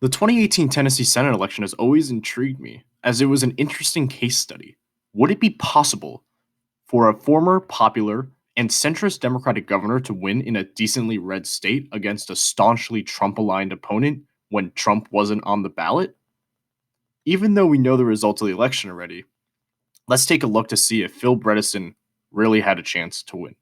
The 2018 Tennessee Senate election has always intrigued me, as it was an interesting case study. Would it be possible for a former popular and centrist Democratic governor to win in a decently red state against a staunchly Trump aligned opponent when Trump wasn't on the ballot? Even though we know the results of the election already, let's take a look to see if Phil Bredesen really had a chance to win.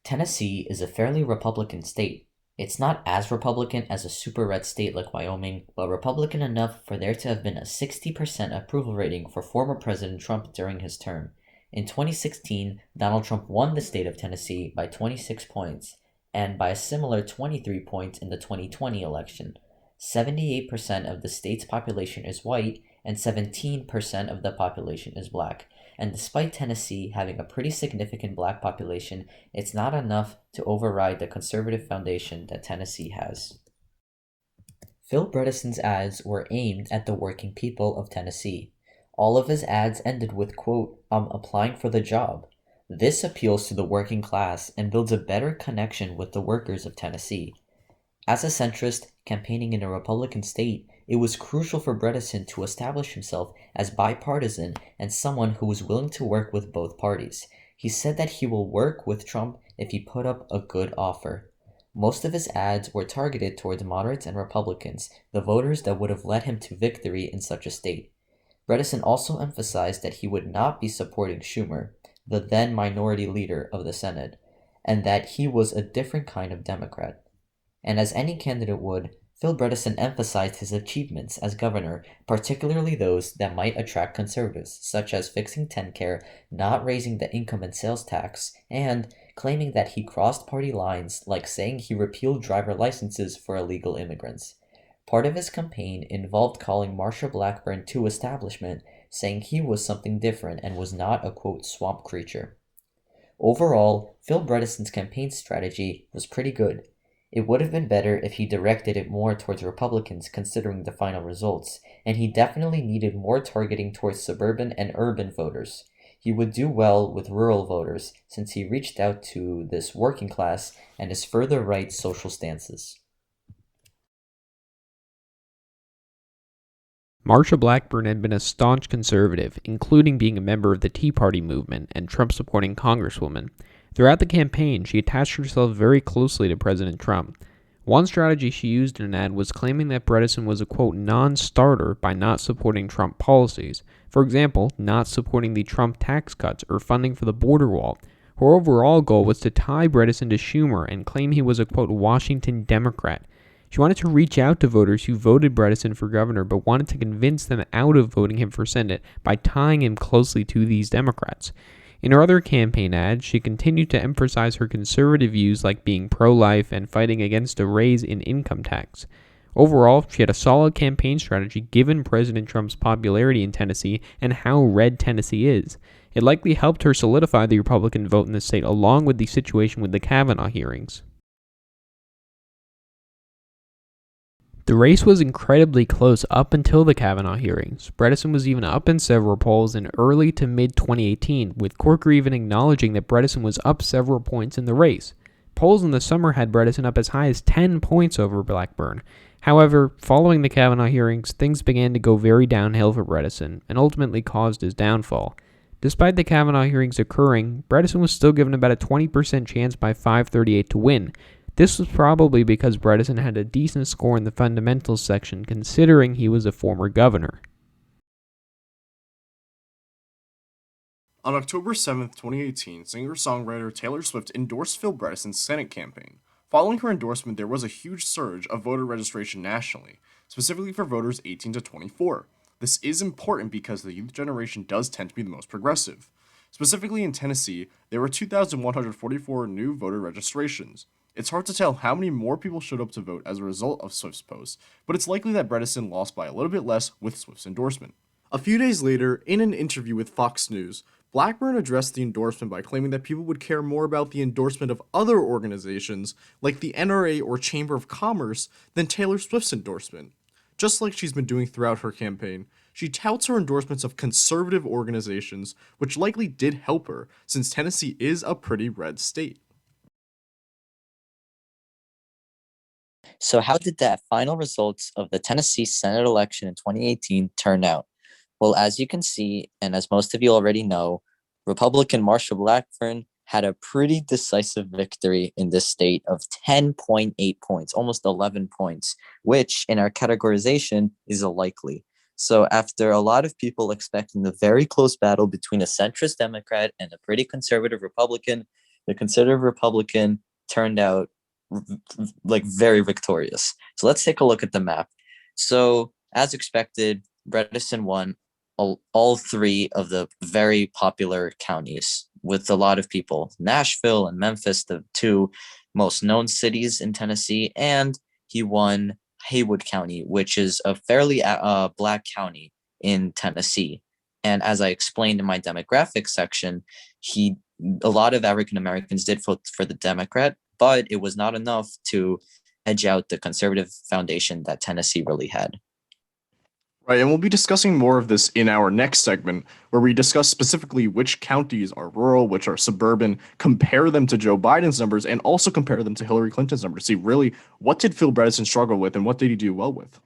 Tennessee is a fairly Republican state. It's not as Republican as a super red state like Wyoming, but Republican enough for there to have been a 60% approval rating for former President Trump during his term. In 2016, Donald Trump won the state of Tennessee by 26 points, and by a similar 23 points in the 2020 election. 78% of the state's population is white, and 17% of the population is black. And despite Tennessee having a pretty significant black population, it's not enough to override the conservative foundation that Tennessee has. Phil Bredesen's ads were aimed at the working people of Tennessee. All of his ads ended with, quote, "I'm applying for the job." This appeals to the working class and builds a better connection with the workers of Tennessee. As a centrist campaigning in a Republican state, it was crucial for Bredesen to establish himself as bipartisan and someone who was willing to work with both parties. He said that he will work with Trump if he put up a good offer. Most of his ads were targeted towards moderates and Republicans, the voters that would have led him to victory in such a state. Bredesen also emphasized that he would not be supporting Schumer, the then minority leader of the Senate, and that he was a different kind of Democrat. And as any candidate would, Phil Bredesen emphasized his achievements as governor, particularly those that might attract conservatives, such as fixing TennCare, not raising the income and sales tax, and claiming that he crossed party lines, like saying he repealed driver licenses for illegal immigrants. Part of his campaign involved calling Marsha Blackburn to establishment, saying he was something different and was not a, quote, swamp creature. Overall, Phil Bredesen's campaign strategy was pretty good. It would have been better if he directed it more towards Republicans considering the final results, and he definitely needed more targeting towards suburban and urban voters. He would do well with rural voters since he reached out to this working class and his further right social stances. Marsha Blackburn had been a staunch conservative, including being a member of the Tea Party movement and Trump-supporting congresswoman. Throughout the campaign, she attached herself very closely to President Trump. One strategy she used in an ad was claiming that Bredesen was a, quote, non-starter by not supporting Trump policies. For example, not supporting the Trump tax cuts or funding for the border wall. Her overall goal was to tie Bredesen to Schumer and claim he was a, quote, Washington Democrat. She wanted to reach out to voters who voted Bredesen for governor but wanted to convince them out of voting him for Senate by tying him closely to these Democrats. In her other campaign ads, she continued to emphasize her conservative views like being pro-life and fighting against a raise in income tax. Overall, she had a solid campaign strategy given President Trump's popularity in Tennessee and how red Tennessee is. It likely helped her solidify the Republican vote in the state along with the situation with the Kavanaugh hearings. The race was incredibly close up until the Kavanaugh hearings. Bredesen was even up in several polls in early to mid-2018, with Corker even acknowledging that Bredesen was up several points in the race. Polls in the summer had Bredesen up as high as 10 points over Blackburn. However, following the Kavanaugh hearings, things began to go very downhill for Bredesen, and ultimately caused his downfall. Despite the Kavanaugh hearings occurring, Bredesen was still given about a 20% chance by FiveThirtyEight to win. This was probably because Bredesen had a decent score in the fundamentals section considering he was a former governor. On October 7, 2018, singer-songwriter Taylor Swift endorsed Phil Bredesen's Senate campaign. Following her endorsement, there was a huge surge of voter registration nationally, specifically for voters 18 to 24. This is important because the youth generation does tend to be the most progressive. Specifically in Tennessee, there were 2,144 new voter registrations. It's hard to tell how many more people showed up to vote as a result of Swift's post, but it's likely that Bredesen lost by a little bit less with Swift's endorsement. A few days later, in an interview with Fox News, Blackburn addressed the endorsement by claiming that people would care more about the endorsement of other organizations, like the NRA or Chamber of Commerce, than Taylor Swift's endorsement. Just like she's been doing throughout her campaign, she touts her endorsements of conservative organizations, which likely did help her, since Tennessee is a pretty red state. So how did the final results of the Tennessee Senate election in 2018 turn out? Well, as you can see, and as most of you already know, Republican Marsha Blackburn had a pretty decisive victory in this state of 10.8 points, almost 11 points, which in our categorization is a likely. So after a lot of people expecting the very close battle between a centrist Democrat and a pretty conservative Republican, the conservative Republican turned out like very victorious. So let's take a look at the map. So as expected, Bredesen won all three of the very popular counties with a lot of people. Nashville and Memphis, the two most known cities in Tennessee, and he won Haywood County, which is a fairly black county in Tennessee. And as I explained in my demographics section, a lot of African Americans did vote for the Democrat, but it was not enough to edge out the conservative foundation that Tennessee really had. Right, and we'll be discussing more of this in our next segment, where we discuss specifically which counties are rural, which are suburban, compare them to Joe Biden's numbers, and also compare them to Hillary Clinton's numbers. See, really, what did Phil Bredesen struggle with, and what did he do well with?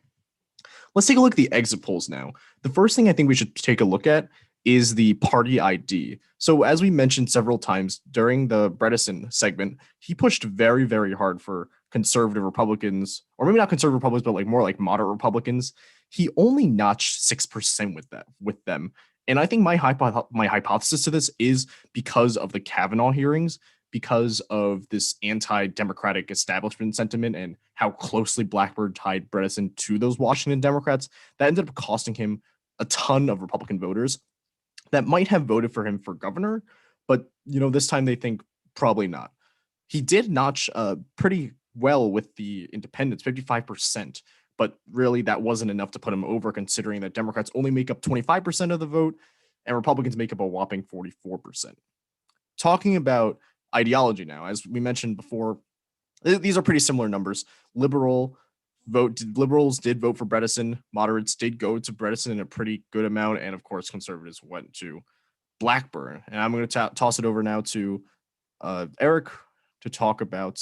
Let's take a look at the exit polls now. The first thing I think we should take a look at is the party ID. So as we mentioned several times during the Bredesen segment, he pushed very, very hard for conservative Republicans, or maybe not conservative Republicans, but like more like moderate Republicans. He only notched 6% with them. And I think my hypothesis to this is because of the Kavanaugh hearings, because of this anti-democratic establishment sentiment and how closely Blackburn tied Bredesen to those Washington Democrats, that ended up costing him a ton of Republican voters that might have voted for him for governor, but this time they think probably not. He did notch pretty well with the independents, 55%, but really that wasn't enough to put him over, considering that Democrats only make up 25% of the vote and Republicans make up a whopping 44%. Talking about ideology now, as we mentioned before, these are pretty similar numbers. Liberals did vote for Bredesen. Moderates did go to Bredesen in a pretty good amount, and of course, conservatives went to Blackburn. And I'm going to toss it over now to Eric to talk about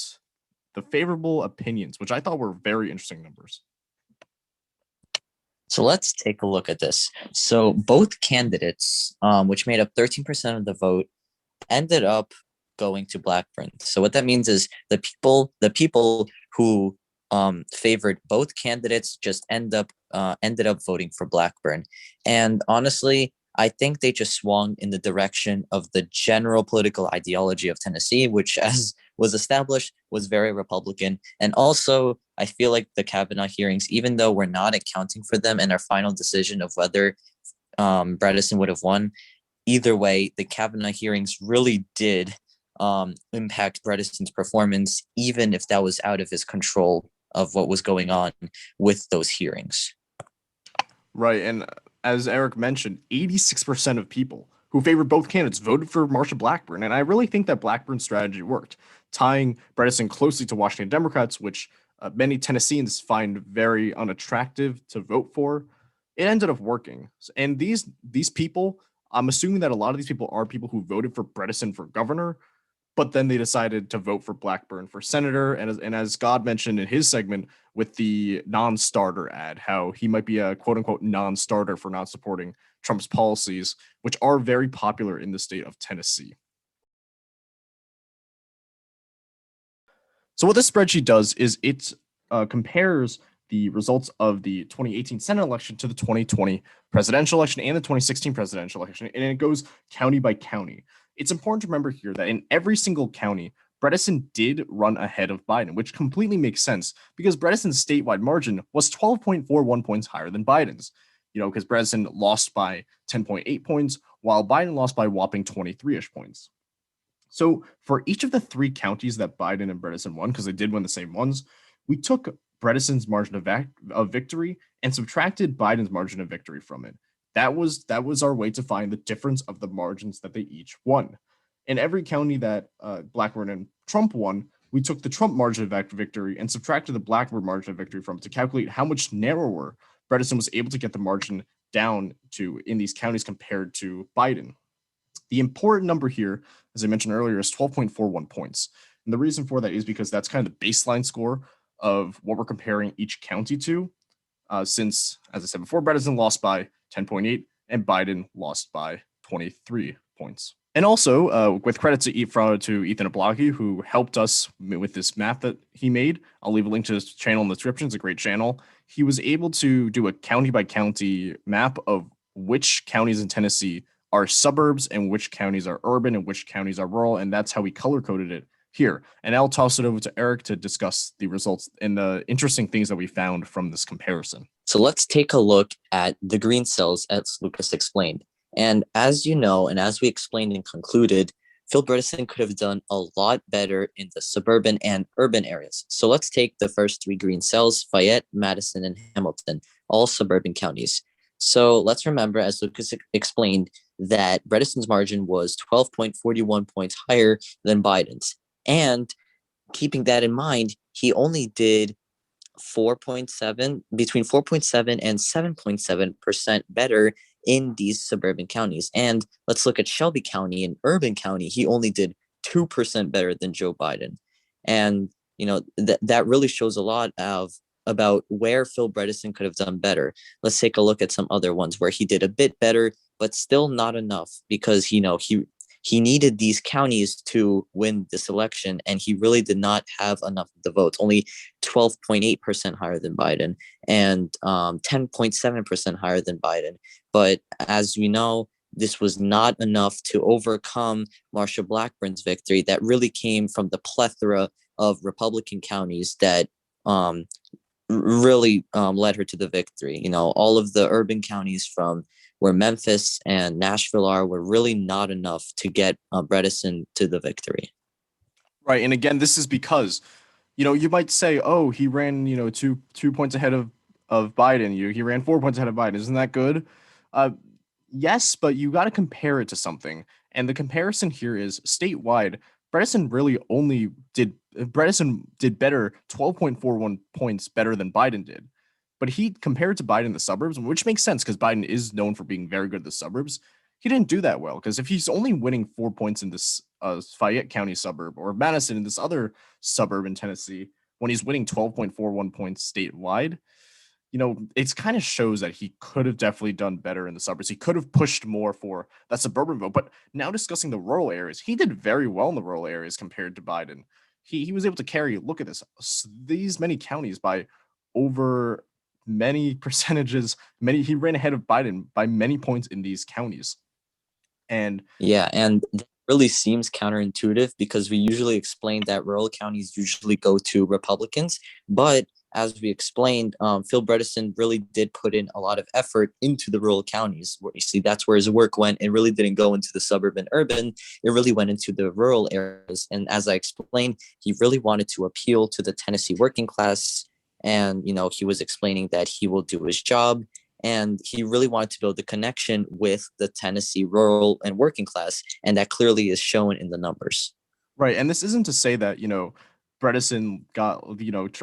the favorable opinions, which I thought were very interesting numbers. So let's take a look at this. So both candidates, which made up 13% of the vote, ended up going to Blackburn. So what that means is the people who favored both candidates just ended up voting for Blackburn. And honestly, I think they just swung in the direction of the general political ideology of Tennessee, which, as was established, was very Republican. And also, I feel like the Kavanaugh hearings, even though we're not accounting for them in our final decision of whether Bredesen would have won, either way, the Kavanaugh hearings really did impact Bredesen's performance, even if that was out of his control of what was going on with those hearings. Right, and as Eric mentioned, 86% of people who favored both candidates voted for Marsha Blackburn, and I really think that Blackburn's strategy worked, tying Bredesen closely to Washington Democrats, which many Tennesseans find very unattractive to vote for. It ended up working, and these people, I'm assuming that a lot of these people are people who voted for Bredesen for governor, but then they decided to vote for Blackburn for senator. And as God mentioned in his segment with the non-starter ad, how he might be a quote unquote non-starter for not supporting Trump's policies, which are very popular in the state of Tennessee. So what this spreadsheet does is it compares the results of the 2018 Senate election to the 2020 presidential election and the 2016 presidential election, and it goes county by county. It's important to remember here that in every single county, Bredesen did run ahead of Biden, which completely makes sense because Bredesen's statewide margin was 12.41 points higher than Biden's, because Bredesen lost by 10.8 points, while Biden lost by a whopping 23-ish points. So for each of the 3 counties that Biden and Bredesen won, because they did win the same ones, we took Bredesen's margin of victory and subtracted Biden's margin of victory from it. That was our way to find the difference of the margins that they each won. In every county that Blackburn and Trump won, we took the Trump margin of victory and subtracted the Blackburn margin of victory from it to calculate how much narrower Bredesen was able to get the margin down to in these counties compared to Biden. The important number here, as I mentioned earlier, is 12.41 points. And the reason for that is because that's kind of the baseline score of what we're comparing each county to. Since, as I said before, Bredesen lost by 10.8 and Biden lost by 23 points. And also, with credit to Ethan Ablagi, who helped us with this map that he made. I'll leave a link to his channel in the description. It's a great channel. He was able to do a county by county map of which counties in Tennessee are suburbs and which counties are urban and which counties are rural. And that's how we color coded it here. And I'll toss it over to Eric to discuss the results and the interesting things that we found from this comparison. So let's take a look at the green cells as Lucas explained. And as you know, and as we explained and concluded, Phil Bredesen could have done a lot better in the suburban and urban areas. So let's take the first 3 green cells, Fayette, Madison, and Hamilton, all suburban counties. So let's remember, as Lucas explained, that Bredesen's margin was 12.41 points higher than Biden's. And keeping that in mind, he only did 4.7, between 4.7 and 7.7% better in these suburban counties. And let's look at Shelby County, an urban county. He only did 2% better than Joe Biden. And, that really shows a lot about where Phil Bredesen could have done better. Let's take a look at some other ones where he did a bit better, but still not enough because, he needed these counties to win this election, and he really did not have enough of the votes, only 12.8% higher than Biden and 10.7% higher than Biden. But as we know, this was not enough to overcome Marsha Blackburn's victory that really came from the plethora of Republican counties that really led her to the victory. All of the urban counties from where Memphis and Nashville are were really not enough to get Bredesen to the victory. Right. And again, this is because, you might say, oh, he ran, 2 points ahead of Biden. He ran 4 points ahead of Biden. Isn't that good? Yes, but you got to compare it to something. And the comparison here is statewide. Bredesen did better, 12.41 points better than Biden did. But he compared to Biden in the suburbs, which makes sense because Biden is known for being very good at the suburbs. He didn't do that well because if he's only winning 4 points in this Fayette County suburb or Madison in this other suburb in Tennessee, when he's winning 12.41 points statewide, it kind of shows that he could have definitely done better in the suburbs. He could have pushed more for that suburban vote. But now discussing the rural areas, he did very well in the rural areas compared to Biden. He was able to carry, look at this, these many counties by over many percentages. He ran ahead of Biden by many points in these counties. And that really seems counterintuitive because we usually explain that rural counties usually go to Republicans, but as we explained, Phil Bredesen really did put in a lot of effort into the rural counties. Where you see, that's where his work went. It really didn't go into the suburban urban. It really went into the rural areas. And as I explained, he really wanted to appeal to the Tennessee working class. And, he was explaining that he will do his job. And he really wanted to build a connection with the Tennessee rural and working class. And that clearly is shown in the numbers. Right. And this isn't to say that, Bredesen got,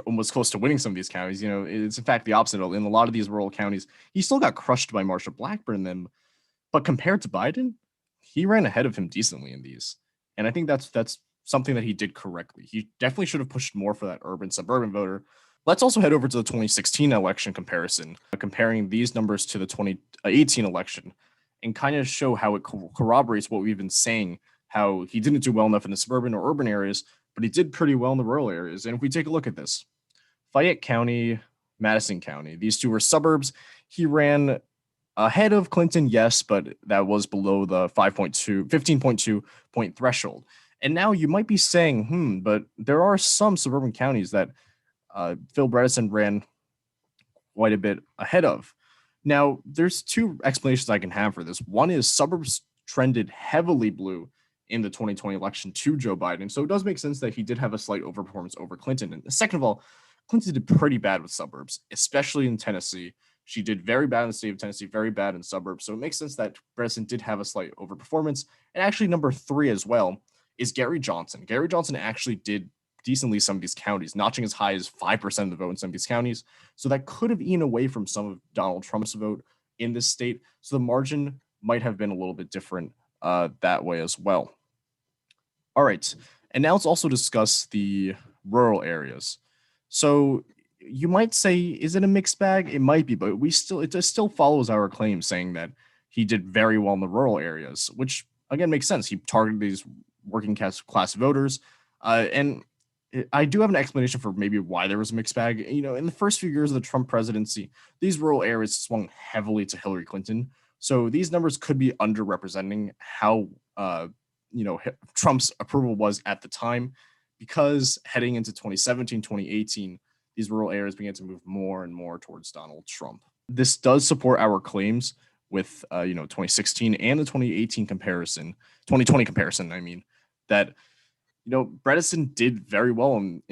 almost close to winning some of these counties. It's in fact the opposite. In a lot of these rural counties, he still got crushed by Marsha Blackburn then. But compared to Biden, he ran ahead of him decently in these. And I think that's something that he did correctly. He definitely should have pushed more for that urban suburban voter. Let's also head over to the 2016 election comparison, comparing these numbers to the 2018 election and kind of show how it corroborates what we've been saying, how he didn't do well enough in the suburban or urban areas, but he did pretty well in the rural areas. And if we take a look at this, Fayette County, Madison County, these two were suburbs. He ran ahead of Clinton, yes, but that was below the 15.2 point threshold. And now you might be saying, but there are some suburban counties that Phil Bredesen ran quite a bit ahead of. Now, there's 2 explanations I can have for this. One is suburbs trended heavily blue in the 2020 election to Joe Biden. So it does make sense that he did have a slight overperformance over Clinton. And second of all, Clinton did pretty bad with suburbs, especially in Tennessee. She did very bad in the state of Tennessee, very bad in suburbs. So it makes sense that Bredesen did have a slight overperformance. And actually, number 3 as well is Gary Johnson. Gary Johnson actually did decently some of these counties, notching as high as 5% of the vote in some of these counties. So that could have eaten away from some of Donald Trump's vote in this state. So the margin might have been a little bit different that way as well. All right. And now let's also discuss the rural areas. So you might say, is it a mixed bag? It might be, but it still follows our claim saying that he did very well in the rural areas, which again makes sense. He targeted these working class voters. And I do have an explanation for maybe why there was a mixed bag. In the first few years of the Trump presidency, these rural areas swung heavily to Hillary Clinton. So these numbers could be underrepresenting how Trump's approval was at the time, because heading into 2017, 2018, these rural areas began to move more and more towards Donald Trump. This does support our claims with 2016 and the 2018 comparison, 2020 comparison. I mean that Bredesen did very well in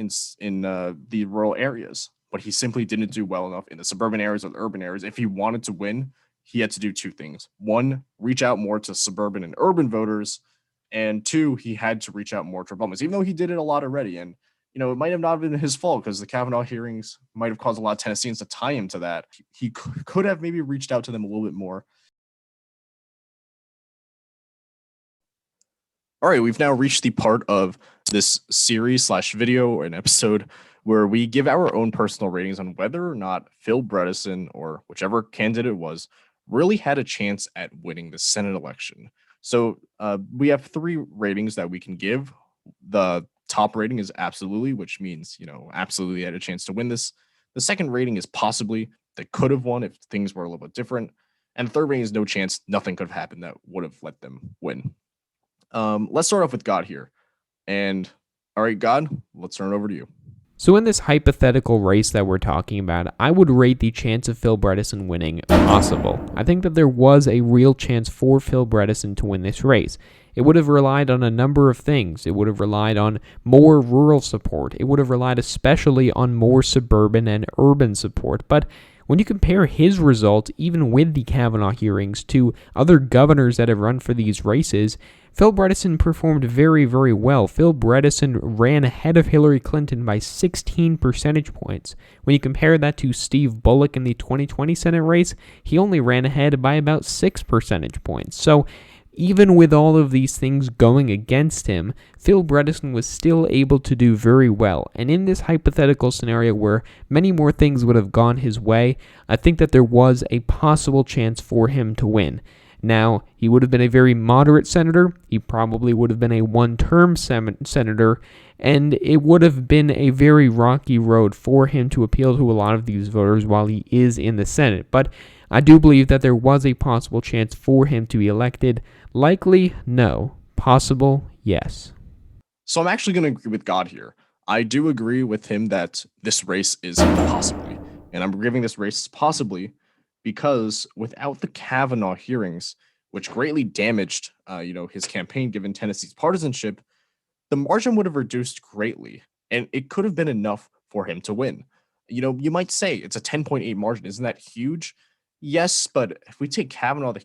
the rural areas, but he simply didn't do well enough in the suburban areas or the urban areas. If he wanted to win, he had to do 2 things. 1, reach out more to suburban and urban voters, and 2, he had to reach out more to Republicans, even though he did it a lot already. And it might have not been his fault, because the Kavanaugh hearings might have caused a lot of Tennesseans to tie him to that. He could have maybe reached out to them a little bit more. All right, we've now reached the part of this series / video or an episode where we give our own personal ratings on whether or not Phil Bredesen, or whichever candidate it was, really had a chance at winning the Senate election. So we have 3 ratings that we can give. The top rating is absolutely, which means, absolutely had a chance to win this. The second rating is possibly, they could have won if things were a little bit different. And the third rating is no chance, nothing could have happened that would have let them win. Let's start off with God here. And all right, God, let's turn it over to you. So in this hypothetical race that we're talking about, I would rate the chance of Phil Bredesen winning possible. I think that there was a real chance for Phil Bredesen to win this race. It would have relied on a number of things. It would have relied on more rural support. It would have relied especially on more suburban and urban support. But when you compare his results, even with the Kavanaugh hearings, to other governors that have run for these races, Phil Bredesen performed very, very well. Phil Bredesen ran ahead of Hillary Clinton by 16 percentage points. When you compare that to Steve Bullock in the 2020 Senate race, he only ran ahead by about 6 percentage points. So even with all of these things going against him, Phil Bredesen was still able to do very well. And in this hypothetical scenario where many more things would have gone his way, I think that there was a possible chance for him to win. Now, he would have been a very moderate senator. He probably would have been a one-term senator, and it would have been a very rocky road for him to appeal to a lot of these voters while he is in the Senate. But I do believe that there was a possible chance for him to be elected. Likely, no. Possible, yes. So I'm actually going to agree with God here. I do agree with him that this race is possibly, and I'm giving this race possibly because without the Kavanaugh hearings, which greatly damaged, his campaign given Tennessee's partisanship, the margin would have reduced greatly, and it could have been enough for him to win. You might say it's a 10.8 margin. Isn't that huge? Yes, but if we take the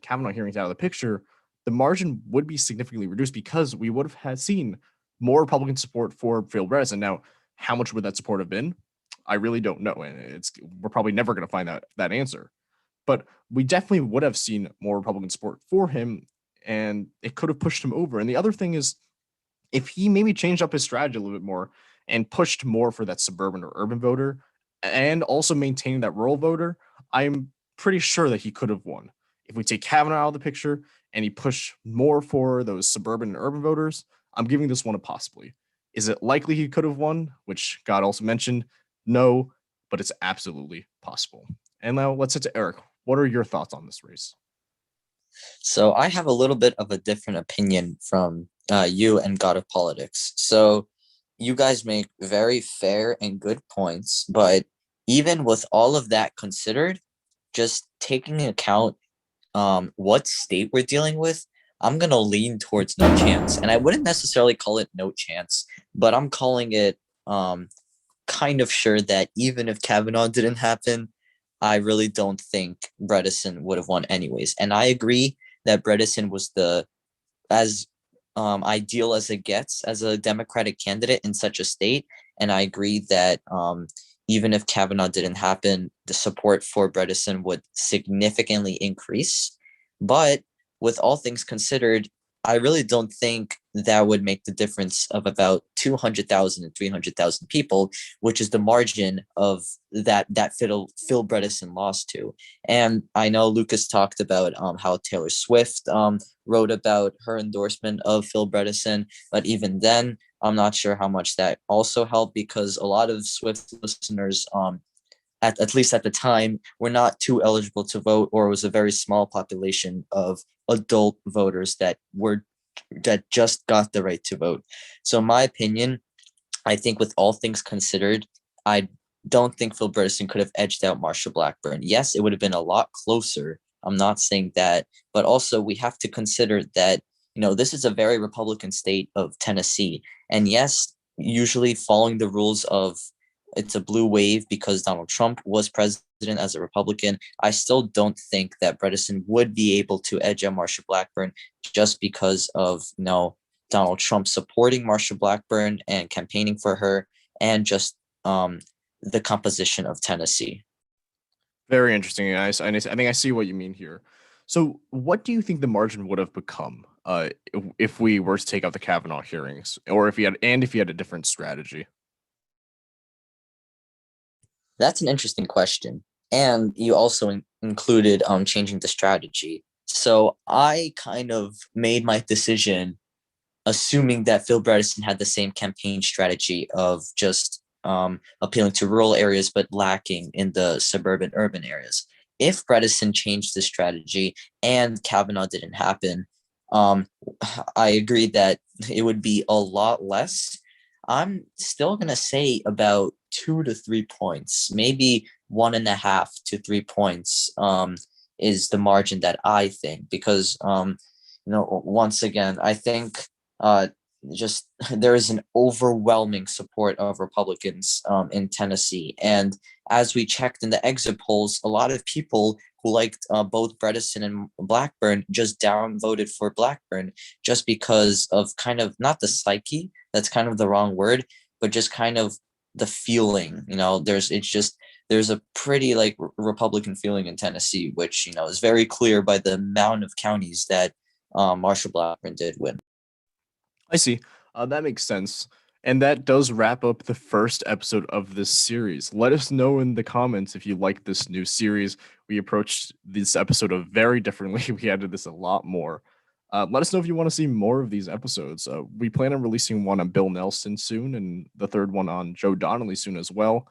Kavanaugh hearings out of the picture, the margin would be significantly reduced because we would have seen more Republican support for Phil Bredesen. Now, how much would that support have been? I really don't know, and we're probably never going to find that answer. But we definitely would have seen more Republican support for him, and it could have pushed him over. And the other thing is, if he maybe changed up his strategy a little bit more and pushed more for that suburban or urban voter and also maintained that rural voter, I'm pretty sure that he could have won. If we take Kavanaugh out of the picture and he pushed more for those suburban and urban voters, I'm giving this one a possibly. Is it likely he could have won, which God also mentioned? No, but it's absolutely possible. And now let's head to Eric. What are your thoughts on this race? So I have a little bit of a different opinion from you and God of Politics. So you guys make very fair and good points, but even with all of that considered, just taking into account what state we're dealing with, I'm going to lean towards no chance. And I wouldn't necessarily call it no chance, but I'm calling it kind of sure that even if Kavanaugh didn't happen, I really don't think Bredesen would have won anyways. And I agree that Bredesen was as ideal as it gets as a Democratic candidate in such a state. And I agree that even if Kavanaugh didn't happen, the support for Bredesen would significantly increase. But with all things considered, I really don't think that would make the difference of about 200,000 and 300,000 people, which is the margin of that Phil Bredesen lost to. And I know Lucas talked about how Taylor Swift wrote about her endorsement of Phil Bredesen, but even then, I'm not sure how much that also helped, because a lot of Swift listeners, at least at the time, were not too eligible to vote, or it was a very small population of adult voters that just got the right to vote. So in my opinion, I think with all things considered, I don't think Phil Bredesen could have edged out Marsha Blackburn. Yes, it would have been a lot closer. I'm not saying that, but also we have to consider that, this is a very Republican state of Tennessee. And yes, usually following the rules of it's a blue wave because Donald Trump was president as a Republican, I still don't think that Bredesen would be able to edge out Marsha Blackburn just because of, Donald Trump supporting Marsha Blackburn and campaigning for her, and just the composition of Tennessee. Very interesting. I think I see what you mean here. So, what do you think the margin would have become if we were to take out the Kavanaugh hearings, or if you had a different strategy? That's an interesting question. And you also included changing the strategy. So I kind of made my decision assuming that Phil Bredesen had the same campaign strategy of just appealing to rural areas but lacking in the suburban urban areas. If Bredesen changed the strategy and Kavanaugh didn't happen, I agree that it would be a lot less. I'm still going to say about 2 to 3 points, maybe 1.5 to 3 points is the margin that I think, because, once again, I think just there is an overwhelming support of Republicans in Tennessee. And as we checked in the exit polls, a lot of people who liked both Bredesen and Blackburn just downvoted for Blackburn just because of kind of not the psyche, that's kind of the wrong word, but just kind of the feeling. There's a pretty Republican feeling in Tennessee, which is very clear by the amount of counties that Marsha Blackburn did win. I see. That makes sense. And that does wrap up the first episode of this series. Let us know in the comments if you like this new series. We approached this episode very differently. We added this a lot more. Let us know if you want to see more of these episodes. We plan on releasing one on Bill Nelson soon, and the third one on Joe Donnelly soon as well.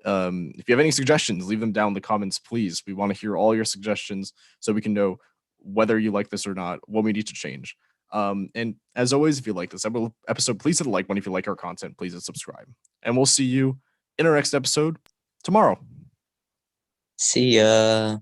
If you have any suggestions, leave them down in the comments, please. We want to hear all your suggestions so we can know whether you like this or not, what we need to change. And as always, if you like this episode, please hit a like one. If you like our content, please hit subscribe. And we'll see you in our next episode tomorrow. See ya.